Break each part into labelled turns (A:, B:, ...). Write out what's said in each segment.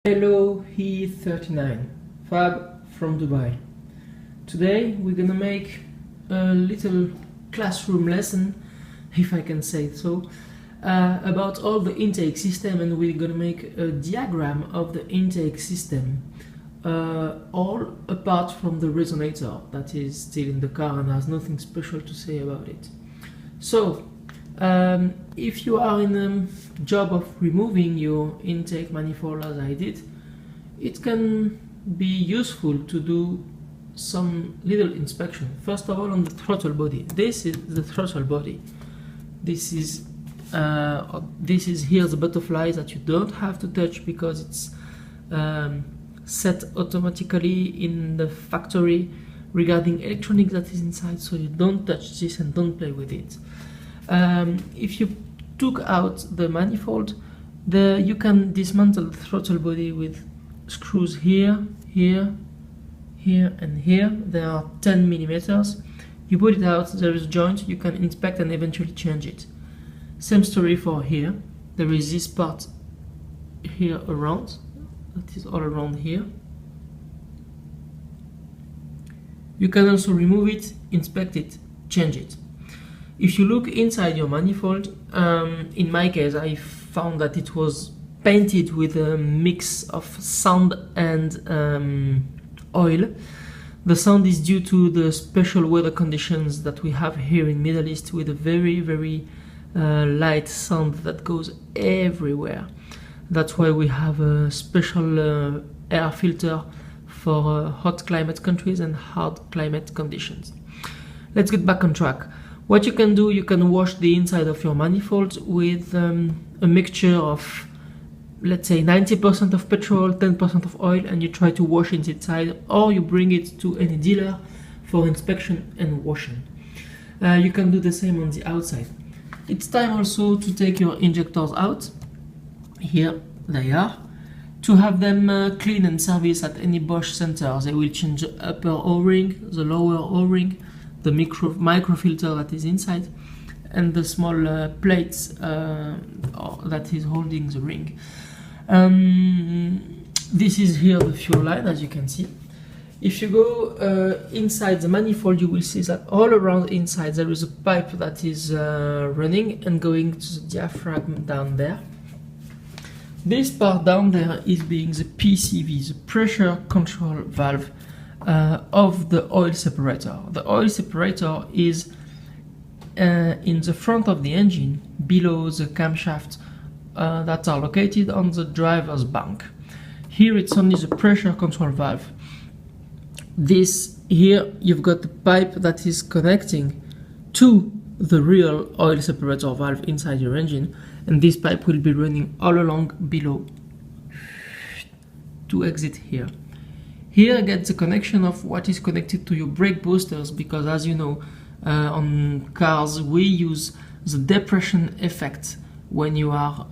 A: Hello E39, Fab from Dubai. Today we're gonna make a little classroom lesson, if I can say so, about all the intake system, and we're gonna make a diagram of the intake system, all apart from the resonator that is still in the car and has nothing special to say about it. So if you are in a job of removing your intake manifold as I did, it can be useful to do some little inspection. First of all, on the throttle body. This is the throttle body. This is here the butterfly that you don't have to touch because it's set automatically in the factory regarding electronics that is inside, so you don't touch this and don't play with it. If you took out the manifold, you can dismantle the throttle body with screws here, here, here and here. There are 10 millimeters. You put it out, there is a joint, you can inspect and eventually change it. Same story for here. There is this part here around, that is all around here. You can also remove it, inspect it, change it. If you look inside your manifold, in my case I found that it was painted with a mix of sand and oil. The sand is due to the special weather conditions that we have here in Middle East, with a very light sand that goes everywhere. That's why we have a special air filter for hot climate countries and hard climate conditions. Let's get back on track. What you can do, you can wash the inside of your manifold with a mixture of, let's say, 90% of petrol, 10% of oil, and you try to wash it inside, or you bring it to any dealer for inspection and washing. You can do the same on the outside. It's time also to take your injectors out. Here they are. To have them clean and service at any Bosch center. They will change the upper O-ring, the lower O-ring, the microfilter that is inside, and the small plates that is holding the ring. This is here the fuel line, as you can see. If you go inside the manifold, you will see that all around inside there is a pipe that is running and going to the diaphragm down there. This part down there is being the PCV, the pressure control valve of the oil separator. The oil separator is in the front of the engine, below the camshaft that are located on the driver's bank. Here it's only the pressure control valve. This here, you've got the pipe that is connecting to the real oil separator valve inside your engine, and this pipe will be running all along below to exit here. Here gets the connection of what is connected to your brake boosters, because as you know, on cars we use the depression effect when you are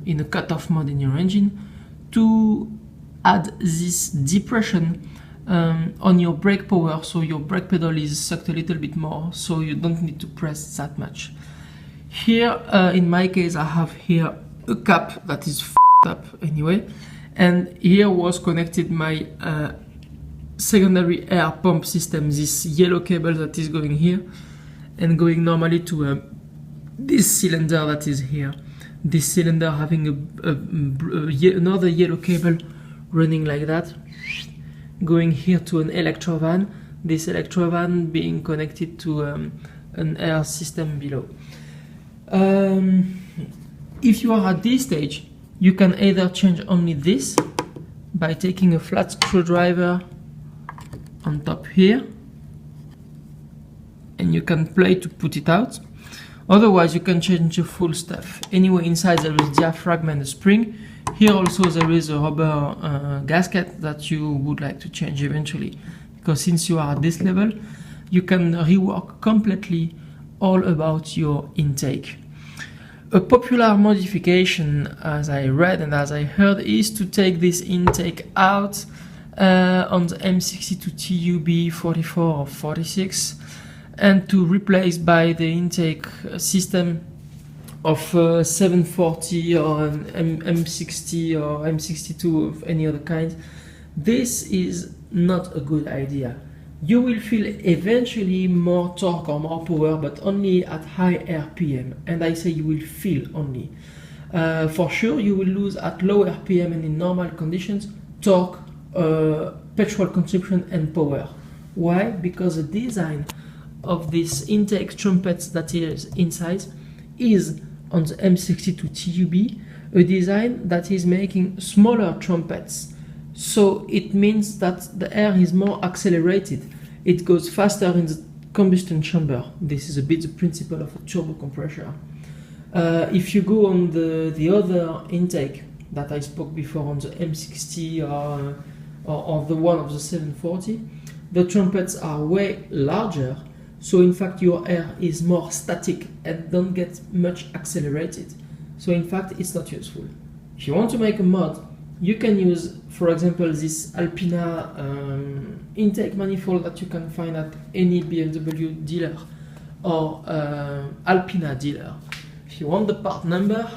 A: in a cut-off mode in your engine to add this depression on your brake power, so your brake pedal is sucked a little bit more, so you don't need to press that much. Here, in my case, I have here a cap that is f***ed up anyway, and here was connected my secondary air pump system, this yellow cable that is going here and going normally to this cylinder that is here. This cylinder having another yellow cable running like that, going here to an electrovan, this electrovan being connected to an air system below. If you are at this stage, you can either change only this by taking a flat screwdriver on top here, and you can play to put it out. Otherwise, you can change the full stuff. Anyway, inside there is diaphragm and a spring. Here also there is a rubber gasket that you would like to change eventually, because since you are at this level, you can rework completely all about your intake. A popular modification, as I read and as I heard, is to take this intake out on the M62 TUB 44 or 46 and to replace by the intake system of 740 or an M60 or M62 of any other kind, this is not a good idea. You will feel eventually more torque or more power, but only at high RPM, and I say you will feel only. For sure you will lose at low RPM and in normal conditions torque, petrol consumption and power. Why? Because the design of this intake trumpets that is inside is on the M62 TUB a design that is making smaller trumpets, so it means that the air is more accelerated, it goes faster in the combustion chamber. This is a bit the principle of a turbo compressor. If you go on the other intake that I spoke before on the M60 or the one of the 740, the trumpets are way larger, so in fact your air is more static and don't get much accelerated. So in fact it's not useful. If you want to make a mod, you can use, for example, this Alpina intake manifold that you can find at any BMW dealer or Alpina dealer. If you want the part number,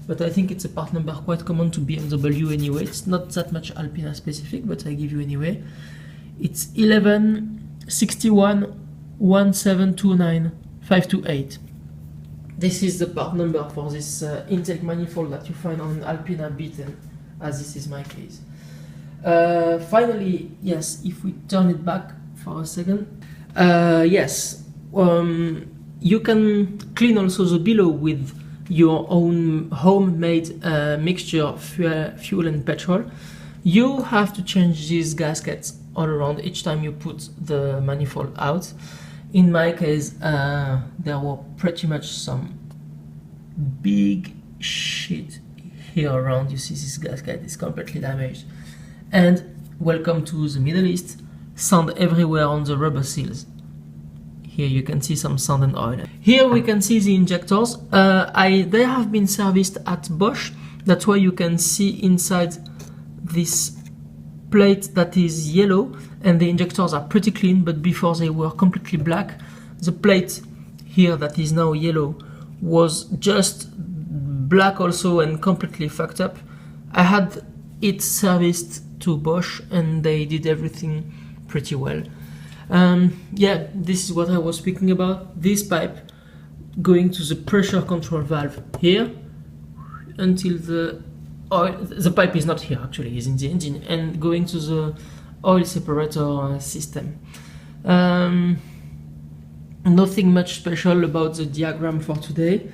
A: but I think it's a part number quite common to BMW anyway, it's not that much Alpina specific, but I give you anyway. It's 11611729 This is the part number for this intake manifold that you find on Alpina B10, as this is my case. Finally, yes, if we turn it back for a second, yes, you can clean also the below with your own homemade mixture, fuel and petrol. You have to change these gaskets all around each time you put the manifold out. In my case, there were pretty much some big shit here around. You see this gasket is completely damaged. And welcome to the Middle East, sand everywhere on the rubber seals. Here you can see some sand and oil. Here we can see the injectors. They have been serviced at Bosch. That's why you can see inside this plate that is yellow, and the injectors are pretty clean, but before they were completely black. The plate here that is now yellow was just black also and completely fucked up. I had it serviced to Bosch and they did everything pretty well. Yeah, this is what I was speaking about. This pipe going to the pressure control valve here until the oil, the pipe is not here actually, is in the engine, and going to the oil separator system. Nothing much special about the diagram for today.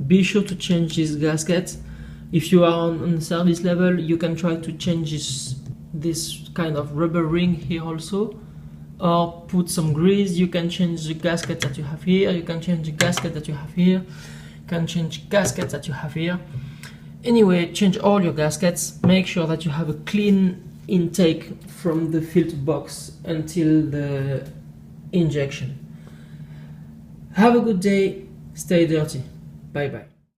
A: Be sure to change this gasket. If you are on service level, you can try to change this kind of rubber ring here also, or put some grease. You can change the gasket that you have here, you can change the gasket that you have here, you can change gaskets that you have here. Anyway, change all your gaskets. Make sure that you have a clean intake from the filter box until the injection. Have a good day, stay dirty. Bye bye.